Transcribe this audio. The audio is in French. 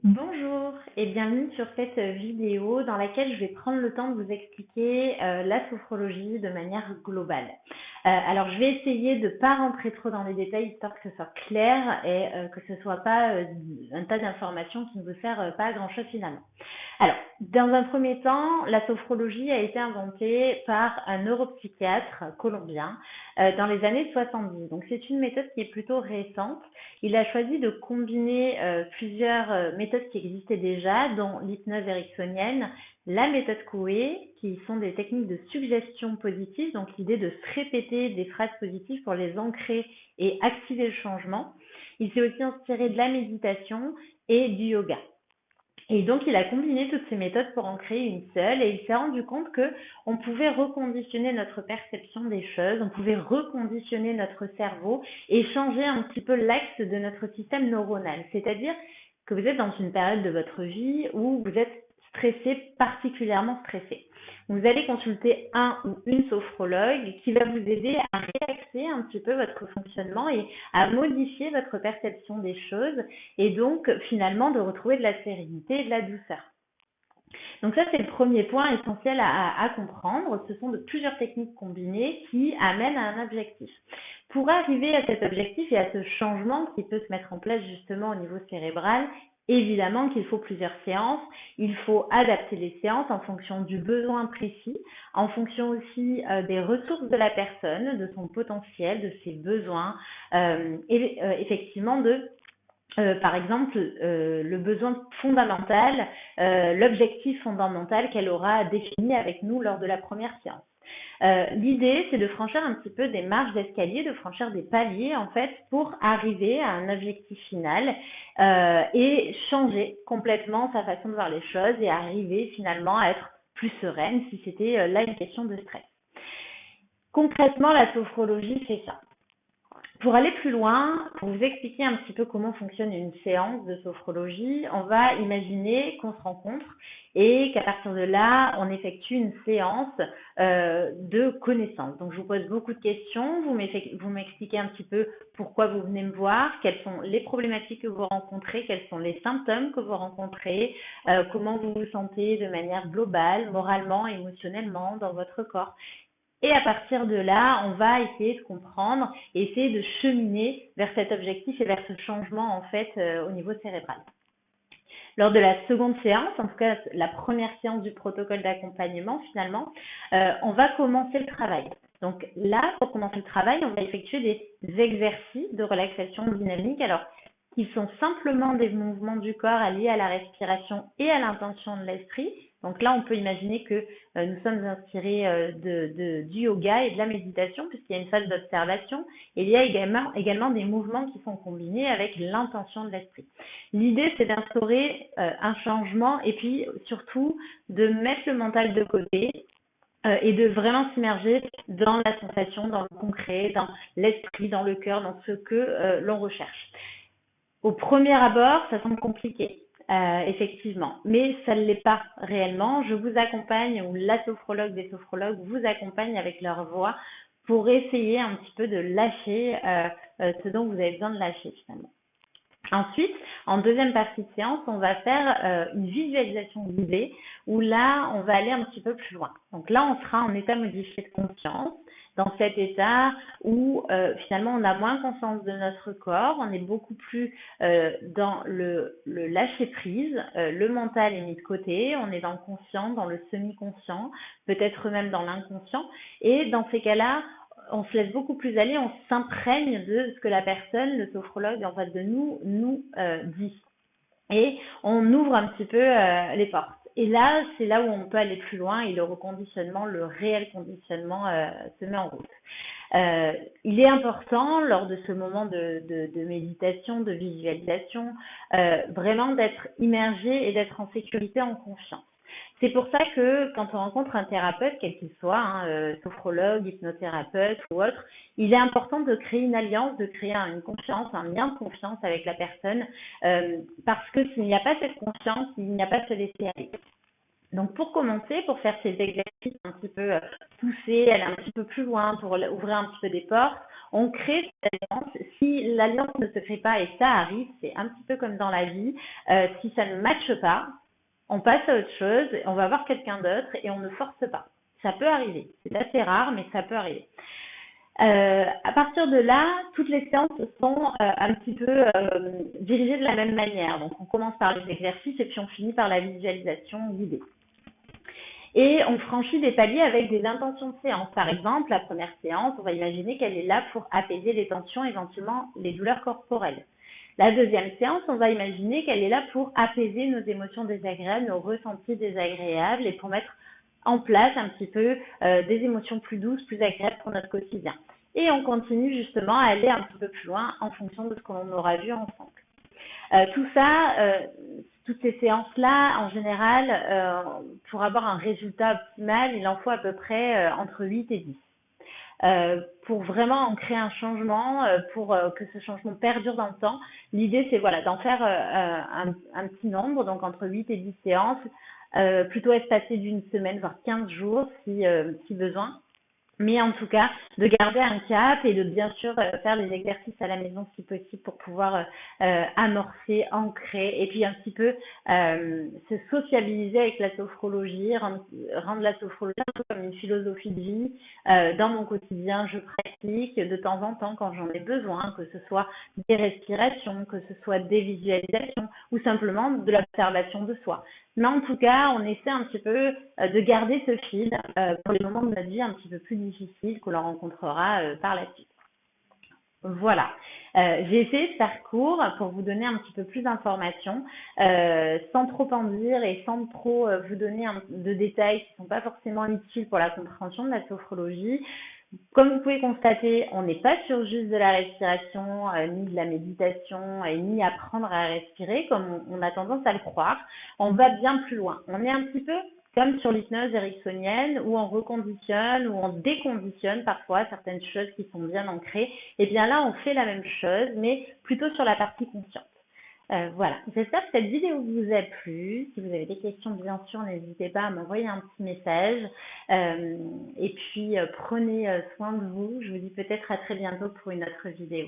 Bonjour et bienvenue sur cette vidéo dans laquelle je vais prendre le temps de vous expliquer la sophrologie de manière globale. Alors je vais essayer de ne pas rentrer trop dans les détails histoire que ce soit clair et que ce ne soit pas un tas d'informations qui ne vous servent pas à grand chose finalement. Alors, dans un premier temps, la sophrologie a été inventée par un neuropsychiatre colombien dans les années 70. Donc c'est une méthode qui est plutôt récente. Il a choisi de combiner plusieurs méthodes qui existaient déjà, dont l'hypnose ericksonienne, la méthode Coué, qui sont des techniques de suggestion positive, donc l'idée de se répéter des phrases positives pour les ancrer et activer le changement. Il s'est aussi inspiré de la méditation et du yoga. Et donc, il a combiné toutes ces méthodes pour en créer une seule et il s'est rendu compte qu'on pouvait reconditionner notre perception des choses, on pouvait reconditionner notre cerveau et changer un petit peu l'axe de notre système neuronal. C'est-à-dire que vous êtes dans une période de votre vie où vous êtes stressé, particulièrement stressé. Vous allez consulter un ou une sophrologue qui va vous aider à réaxer un petit peu votre fonctionnement et à modifier votre perception des choses et donc finalement de retrouver de la sérénité et de la douceur. Donc ça, c'est le premier point essentiel à comprendre. Ce sont de plusieurs techniques combinées qui amènent à un objectif. Pour arriver à cet objectif et à ce changement qui peut se mettre en place justement au niveau cérébral, évidemment qu'il faut plusieurs séances. Il faut adapter les séances en fonction du besoin précis, en fonction aussi des ressources de la personne, de son potentiel, de ses besoins, et effectivement par exemple, le besoin fondamental, l'objectif fondamental qu'elle aura défini avec nous lors de la première séance. L'idée, c'est de franchir un petit peu des marches d'escalier, de franchir des paliers, en fait, pour arriver à un objectif final et changer complètement sa façon de voir les choses et arriver finalement à être plus sereine si c'était là une question de stress. Concrètement, la sophrologie, c'est ça. Pour aller plus loin, pour vous expliquer un petit peu comment fonctionne une séance de sophrologie, on va imaginer qu'on se rencontre et qu'à partir de là, on effectue une séance de connaissance. Donc, je vous pose beaucoup de questions, vous m'expliquez un petit peu pourquoi vous venez me voir, quelles sont les problématiques que vous rencontrez, quels sont les symptômes que vous rencontrez, comment vous vous sentez de manière globale, moralement, émotionnellement, dans votre corps. Et à partir de là, on va essayer de comprendre et essayer de cheminer vers cet objectif et vers ce changement en fait au niveau cérébral. Lors de la seconde séance, en tout cas la première séance du protocole d'accompagnement finalement, on va commencer le travail. Donc là, pour commencer le travail, on va effectuer des exercices de relaxation dynamique. Alors, qui sont simplement des mouvements du corps alliés à la respiration et à l'intention de l'esprit. Donc là, on peut imaginer que nous sommes inspirés du yoga et de la méditation, puisqu'il y a une phase d'observation. Et il y a également des mouvements qui sont combinés avec l'intention de l'esprit. L'idée, c'est d'instaurer un changement et puis surtout de mettre le mental de côté et de vraiment s'immerger dans la sensation, dans le concret, dans l'esprit, dans le cœur, dans ce que l'on recherche. Au premier abord, ça semble compliqué, effectivement, mais ça ne l'est pas réellement. Je vous accompagne, ou la sophrologue des sophrologues vous accompagne avec leur voix pour essayer un petit peu de lâcher ce dont vous avez besoin de lâcher finalement. Ensuite, en deuxième partie de séance, on va faire une visualisation guidée où là, on va aller un petit peu plus loin. Donc là, on sera en état modifié de conscience, dans cet état où finalement on a moins conscience de notre corps, on est beaucoup plus dans le lâcher prise, le mental est mis de côté, on est dans le conscient, dans le semi-conscient, peut-être même dans l'inconscient, et dans ces cas-là, on se laisse beaucoup plus aller, on s'imprègne de ce que la personne, le sophrologue en face de nous dit. Et on ouvre un petit peu les portes. Et là, c'est là où on peut aller plus loin et le reconditionnement, le réel conditionnement se met en route. Il est important, lors de ce moment de méditation, de visualisation, vraiment d'être immergé et d'être en sécurité, en confiance. C'est pour ça que quand on rencontre un thérapeute, quel qu'il soit, sophrologue, hypnothérapeute ou autre, il est important de créer une alliance, de créer une confiance, un lien de confiance avec la personne, parce que s'il n'y a pas cette confiance, il n'y a pas ce laisser aller. Donc pour commencer, pour faire ces exercices un petit peu poussés, aller un petit peu plus loin, pour ouvrir un petit peu des portes, On crée cette alliance. Si l'alliance ne se crée pas, et ça arrive, c'est un petit peu comme dans la vie, si ça ne matche pas, on passe à autre chose, on va voir quelqu'un d'autre et on ne force pas. Ça peut arriver. C'est assez rare, mais ça peut arriver. À partir de là, toutes les séances sont un petit peu dirigées de la même manière. Donc, on commence par les exercices et puis on finit par la visualisation guidée. Et on franchit des paliers avec des intentions de séance. Par exemple, la première séance, on va imaginer qu'elle est là pour apaiser les tensions, éventuellement les douleurs corporelles. La deuxième séance, on va imaginer qu'elle est là pour apaiser nos émotions désagréables, nos ressentis désagréables et pour mettre en place un petit peu des émotions plus douces, plus agréables pour notre quotidien. Et on continue justement à aller un petit peu plus loin en fonction de ce que l'on aura vu ensemble. Tout ça, toutes ces séances-là, en général, pour avoir un résultat optimal, il en faut à peu près entre 8 et 10. Pour vraiment en créer un changement, pour que ce changement perdure dans le temps, l'idée c'est voilà, d'en faire un petit nombre, donc entre 8 et 10 séances, plutôt espacées d'une semaine, voire 15 jours si besoin. Mais en tout cas, de garder un cap et de bien sûr faire des exercices à la maison si possible pour pouvoir amorcer, ancrer et puis un petit peu se sociabiliser avec la sophrologie, rendre la sophrologie un peu comme une philosophie de vie. Dans mon quotidien, je pratique de temps en temps quand j'en ai besoin, que ce soit des respirations, que ce soit des visualisations ou simplement de l'observation de soi. Mais en tout cas, on essaie un petit peu de garder ce fil pour les moments de notre vie un petit peu plus difficiles que l'on rencontrera par la suite. Voilà. J'ai essayé de faire court pour vous donner un petit peu plus d'informations, sans trop en dire et sans trop vous donner de détails qui ne sont pas forcément utiles pour la compréhension de la sophrologie. Comme vous pouvez constater, on n'est pas sur juste de la respiration, ni de la méditation, et ni apprendre à respirer, comme on a tendance à le croire. On va bien plus loin. On est un petit peu comme sur l'hypnose ericksonienne, où on reconditionne, où on déconditionne parfois certaines choses qui sont bien ancrées. Et bien là, on fait la même chose, mais plutôt sur la partie consciente. Voilà, j'espère que cette vidéo vous a plu. Si vous avez des questions, bien sûr, n'hésitez pas à m'envoyer un petit message. Et puis, prenez soin de vous. Je vous dis peut-être à très bientôt pour une autre vidéo.